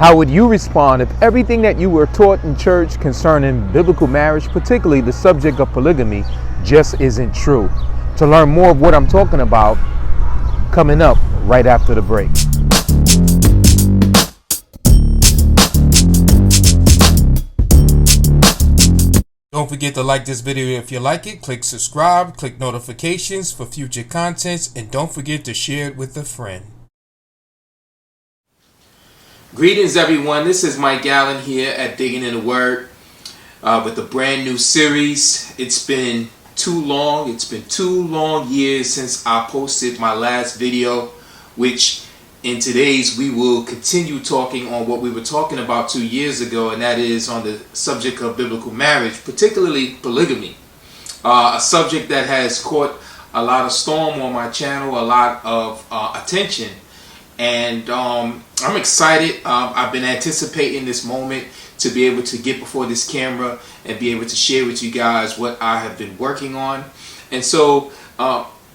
How would you respond if everything that you were taught in church concerning biblical marriage, particularly the subject of polygamy, just isn't true? To learn more of what I'm talking about, coming up right after the break. Don't forget to like this video if you like it. Click subscribe, click notifications for future contents, and don't forget to share it with a friend. Greetings everyone, this is Mike Allen here at Diggin in the Word with a brand new series. It's been too long. It's been 2 long years since I posted my last video, which in today's we will continue talking on what we were talking about 2 years ago, and that is on the subject of biblical marriage, particularly polygamy. A subject that has caught a lot of storm on my channel, a lot of attention. And I'm excited. I've been anticipating this moment to be able to get before this camera and be able to share with you guys what I have been working on. And so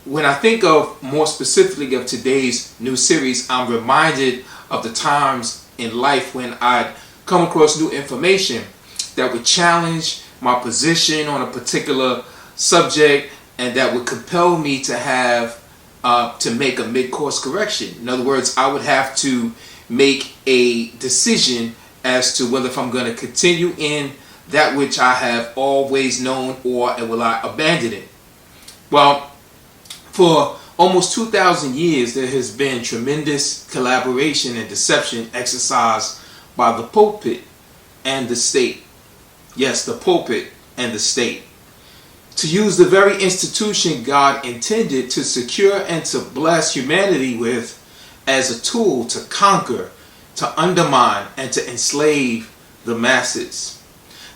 when I think of more specifically of today's new series, I'm reminded of the times in life when I'd come across new information that would challenge my position on a particular subject and that would compel me to have to make a mid-course correction. In other words, I would have to make a decision as to whether if I'm going to continue in that which I have always known, or will I abandon it. Well, for almost 2,000 years, there has been tremendous collaboration and deception exercised by the pulpit and the state. Yes, the pulpit and the state, to use the very institution God intended to secure and to bless humanity with as a tool to conquer, to undermine, and to enslave the masses.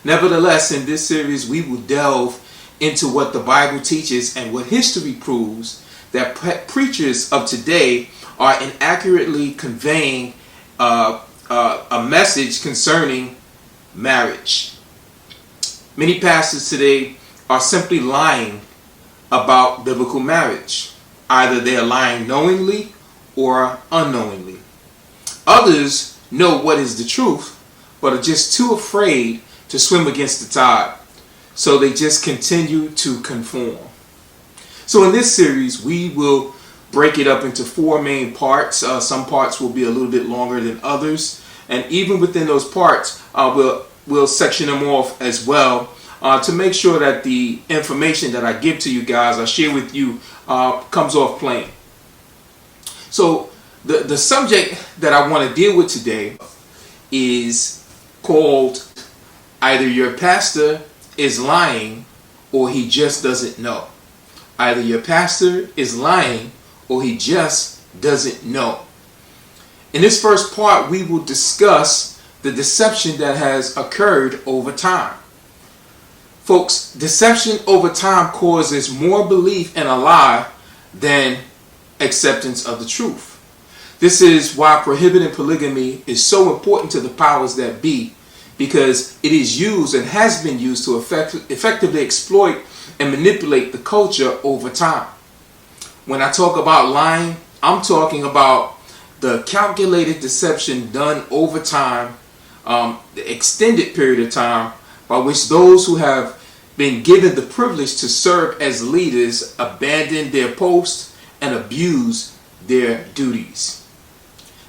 Nevertheless, in this series, we will delve into what the Bible teaches and what history proves that preachers of today are inaccurately conveying a message concerning marriage. Many pastors today are simply lying about biblical marriage. Either they are lying knowingly or unknowingly. Others know what is the truth, but are just too afraid to swim against the tide. So they just continue to conform. So in this series, we will break it up into 4 main parts. Some parts will be a little bit longer than others. And even within those parts, we'll section them off as well, to make sure that the information that I give to you guys, I share with you, comes off plain. So the subject that I want to deal with today is called either your pastor is lying or he just doesn't know. Either your pastor is lying or he just doesn't know. In this first part, we will discuss the deception that has occurred over time. Folks, deception over time causes more belief in a lie than acceptance of the truth. This is why prohibiting polygamy is so important to the powers that be, because it is used and has been used to effectively exploit and manipulate the culture over time. When I talk about lying, I'm talking about the calculated deception done over time, the extended period of time by which those who have been given the privilege to serve as leaders abandon their posts and abuse their duties.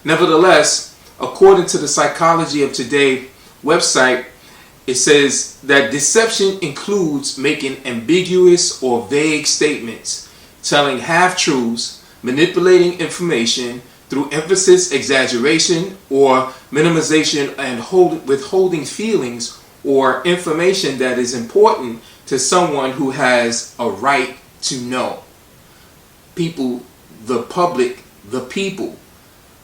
Nevertheless, according to the Psychology of Today website, it says that deception includes making ambiguous or vague statements, telling half-truths, manipulating information through emphasis, exaggeration, or minimization, and withholding feelings or information that is important to someone who has a right to know. People, the public, the people,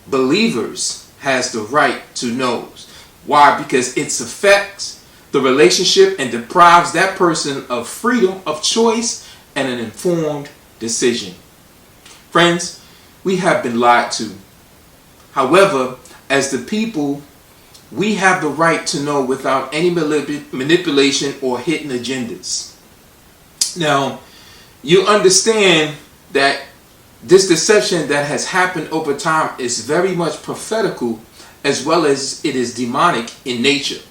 believers has the right to know. Why? Because it affects the relationship and deprives that person of freedom of choice and an informed decision. Friends, we have been lied to. However, as the people, we have the right to know without any manipulation or hidden agendas. Now, you understand that this deception that has happened over time is very much prophetical as well as it is demonic in nature.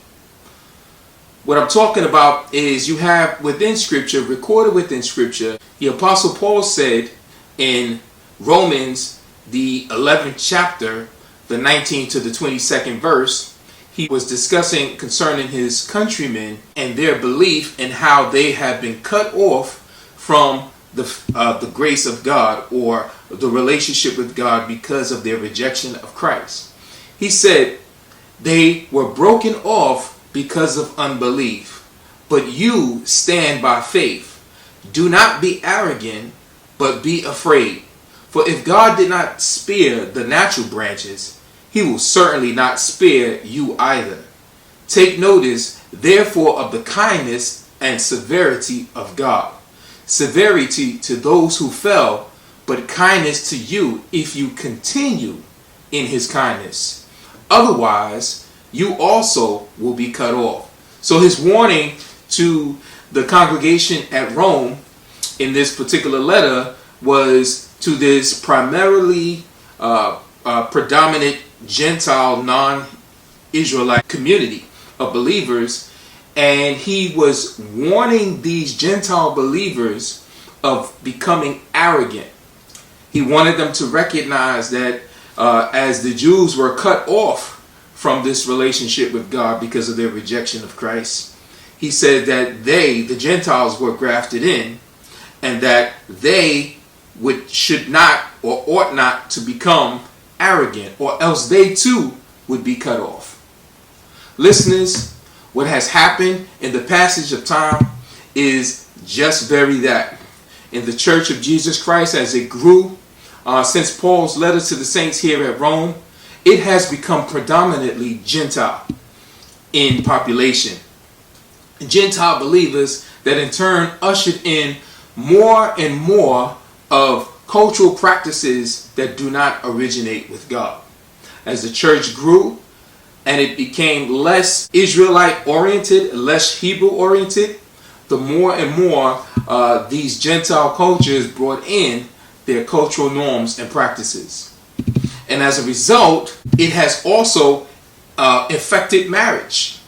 What I'm talking about is you have within Scripture, recorded within Scripture, the Apostle Paul said in Romans, the 11th chapter, the 19th to the 22nd verse, he was discussing concerning his countrymen and their belief in how they have been cut off from the grace of God, or the relationship with God, because of their rejection of Christ. He said they were broken off because of unbelief, but you stand by faith. Do not be arrogant, but be afraid. For if God did not spare the natural branches, he will certainly not spare you either. Take notice, therefore, of the kindness and severity of God. Severity to those who fell, but kindness to you if you continue in his kindness. Otherwise, you also will be cut off. So his warning to the congregation at Rome in this particular letter was to this primarily predominant Gentile, non-Israelite community of believers. And he was warning these Gentile believers of becoming arrogant. He wanted them to recognize that as the Jews were cut off from this relationship with God because of their rejection of Christ, he said that they, the Gentiles, were grafted in, and that they should not or ought not to become arrogant, or else they too would be cut off. Listeners, what has happened in the passage of time is just very that. In the Church of Jesus Christ, as it grew, since Paul's letter to the saints here at Rome, it has become predominantly Gentile in population. Gentile believers that in turn ushered in more and more of cultural practices that do not originate with God. As the church grew and it became less Israelite oriented, less Hebrew oriented, the more and more these Gentile cultures brought in their cultural norms and practices. And as a result, it has also affected marriage.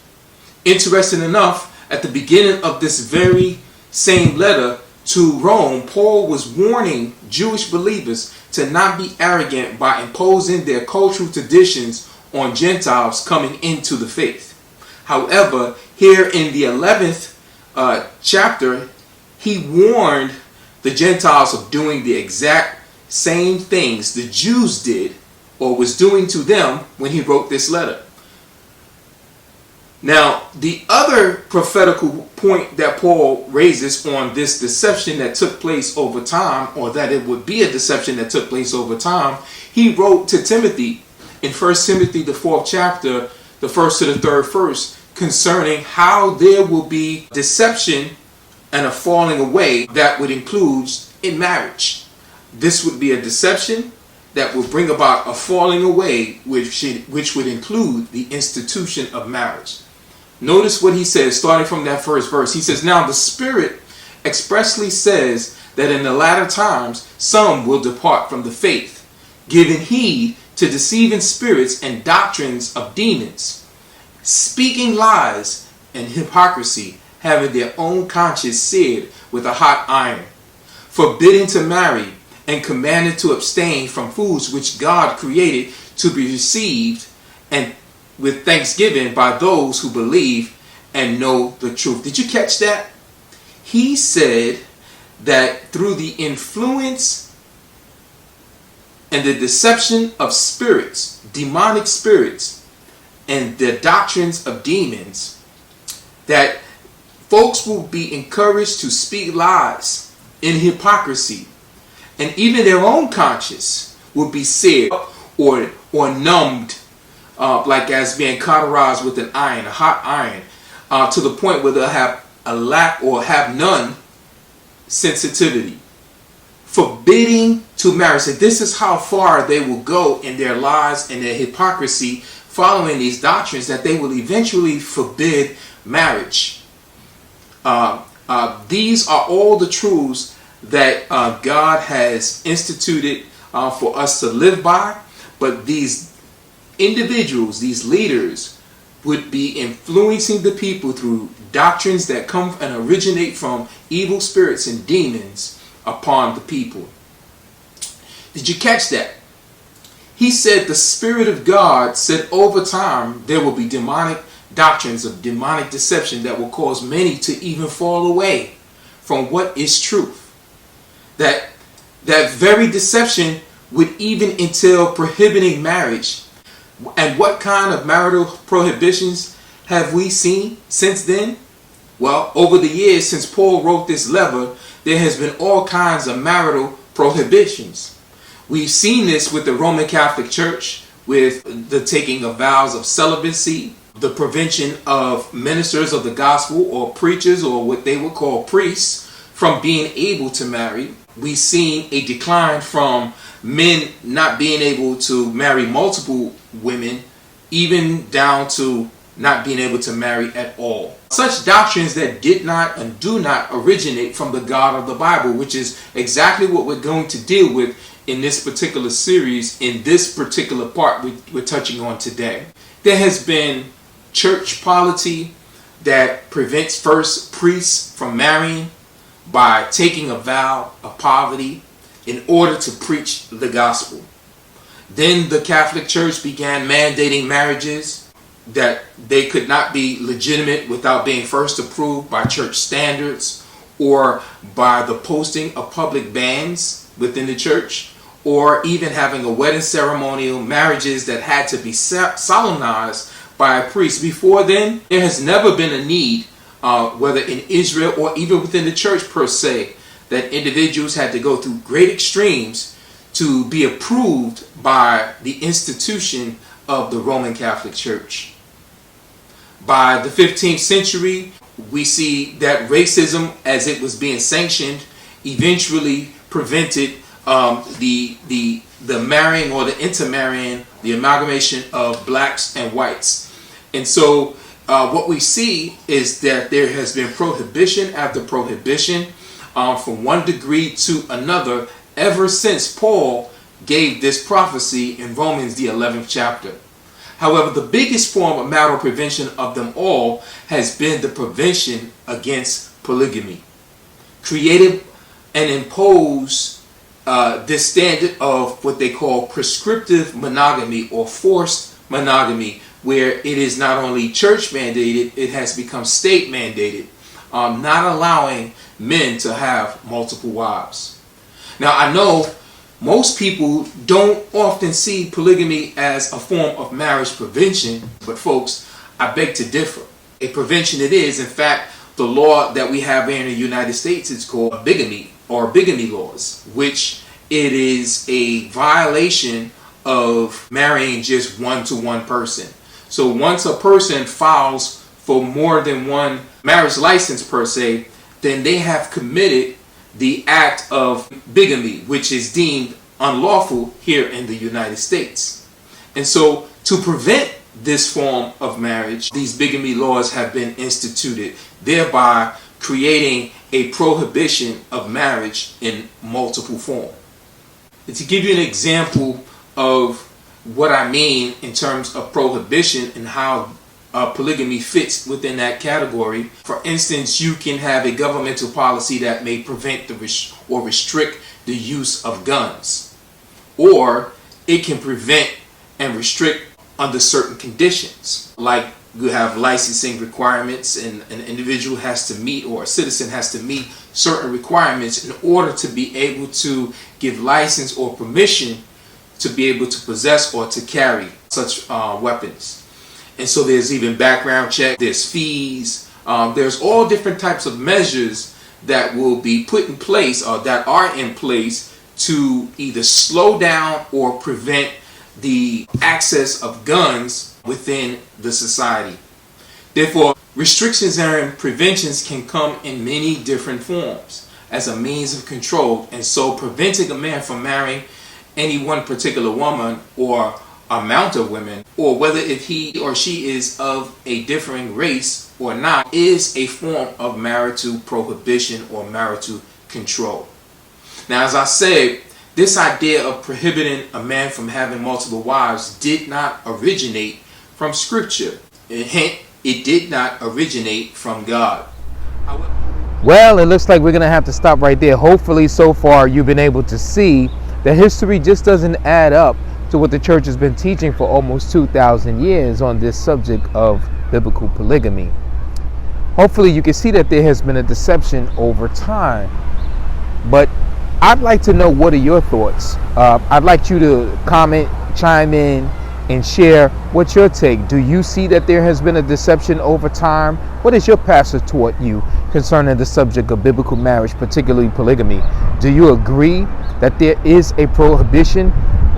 Interesting enough, at the beginning of this very same letter to Rome, Paul was warning Jewish believers to not be arrogant by imposing their cultural traditions on Gentiles coming into the faith. However, here in the 11th chapter, he warned the Gentiles of doing the exact same things the Jews did or was doing to them when he wrote this letter. Now, the other prophetical point that Paul raises on this deception that took place over time, or that it would be a deception that took place over time, he wrote to Timothy in 1 Timothy, the 4th chapter, the 1st to the 3rd verse, concerning how there will be deception and a falling away that would include in marriage. This would be a deception that would bring about a falling away, which would include the institution of marriage. Notice what he says, starting from that first verse. He says, "Now the Spirit expressly says that in the latter times some will depart from the faith, giving heed to deceiving spirits and doctrines of demons, speaking lies and hypocrisy, having their own conscience seared with a hot iron, forbidding to marry, and commanded to abstain from foods which God created to be received and with thanksgiving by those who believe and know the truth." Did you catch that? He said that through the influence and the deception of spirits, demonic spirits, and the doctrines of demons, that folks will be encouraged to speak lies in hypocrisy, and even their own conscience will be seared or numbed, like as being cauterized with an iron, a hot iron, to the point where they'll have a lack or have none sensitivity. Forbidding to marry. So this is how far they will go in their lies and their hypocrisy, following these doctrines, that they will eventually forbid marriage. These are all the truths that God has instituted for us to live by, but these individuals, these leaders, would be influencing the people through doctrines that come and originate from evil spirits and demons upon the people. Did you catch that? He said the Spirit of God said over time there will be demonic doctrines of demonic deception that will cause many to even fall away from what is truth. That very deception would even entail prohibiting marriage. And what kind of marital prohibitions have we seen since then? Well, over the years since Paul wrote this letter, there has been all kinds of marital prohibitions. We've seen this with the Roman Catholic Church, with the taking of vows of celibacy, the prevention of ministers of the gospel or preachers or what they would call priests from being able to marry. We've seen a decline from men not being able to marry multiple women, even down to not being able to marry at all. Such doctrines that did not and do not originate from the God of the Bible, which is exactly what we're going to deal with in this particular series, in this particular part we're touching on today. There has been church polity that prevents first priests from marrying by taking a vow of poverty in order to preach the gospel. Then the Catholic Church began mandating marriages that they could not be legitimate without being first approved by church standards or by the posting of public bans within the church, or even having a wedding ceremonial, marriages that had to be solemnized by a priest. Before then, there has never been a need, whether in Israel or even within the church per se, that individuals had to go through great extremes to be approved by the institution of the Roman Catholic Church. By the 15th century, we see that racism, as it was being sanctioned, eventually prevented the marrying or the intermarrying, the amalgamation of blacks and whites. And so what we see is that there has been prohibition after prohibition from one degree to another ever since Paul gave this prophecy in Romans the 11th chapter. However, the biggest form of marital prevention of them all has been the prevention against polygamy. Created and imposed this standard of what they call prescriptive monogamy or forced monogamy, where it is not only church mandated, it has become state mandated, not allowing men to have multiple wives. Now, I know most people don't often see polygamy as a form of marriage prevention, but folks, I beg to differ. A prevention it is. In fact, the law that we have here in the United States is called bigamy or bigamy laws, which it is a violation of marrying just one-to-one person. So once a person files for more than one marriage license per se, then they have committed the act of bigamy, which is deemed unlawful here in the United States. And so to prevent this form of marriage, these bigamy laws have been instituted, thereby creating a prohibition of marriage in multiple forms. And to give you an example of what I mean in terms of prohibition and how polygamy fits within that category. For instance, you can have a governmental policy that may prevent or restrict the use of guns, or it can prevent and restrict under certain conditions, like you have licensing requirements, and an individual has to meet, or a citizen has to meet certain requirements in order to be able to give license or permission to be able to possess or to carry such weapons. And so there's even background check, there's fees, there's all different types of measures that will be put in place or that are in place to either slow down or prevent the access of guns within the society. Therefore, restrictions and preventions can come in many different forms as a means of control, and so preventing a man from marrying any one particular woman or amount of women, or whether if he or she is of a differing race or not, is a form of marital prohibition or marital control. Now, as I said, This idea of prohibiting a man from having multiple wives did not originate from Scripture. And hence, it did not originate from God. However, well, it looks like we're going to have to stop right there. Hopefully, so far, you've been able to see that history just doesn't add up to what the church has been teaching for almost 2,000 years on this subject of biblical polygamy. Hopefully, you can see that there has been a deception over time. But I'd like to know, what are your thoughts? I'd like you to comment, chime in, and share what's your take. Do you see that there has been a deception over time? What has your pastor taught you concerning the subject of biblical marriage, particularly polygamy? Do you agree that there is a prohibition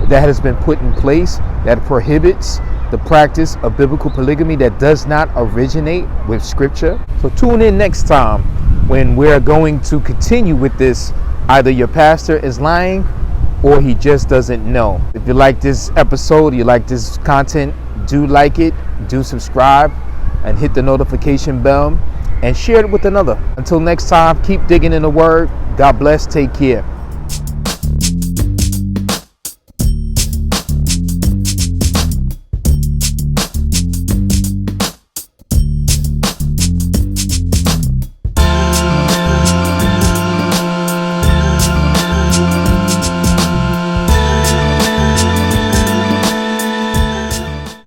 that has been put in place that prohibits the practice of biblical polygamy that does not originate with Scripture? So tune in next time when we're going to continue with this. Either your pastor is lying or he just doesn't know. If you like this episode, you like this content, do like it, do subscribe, and hit the notification bell and share it with another. Until next time, keep digging in the Word. God bless. Take care.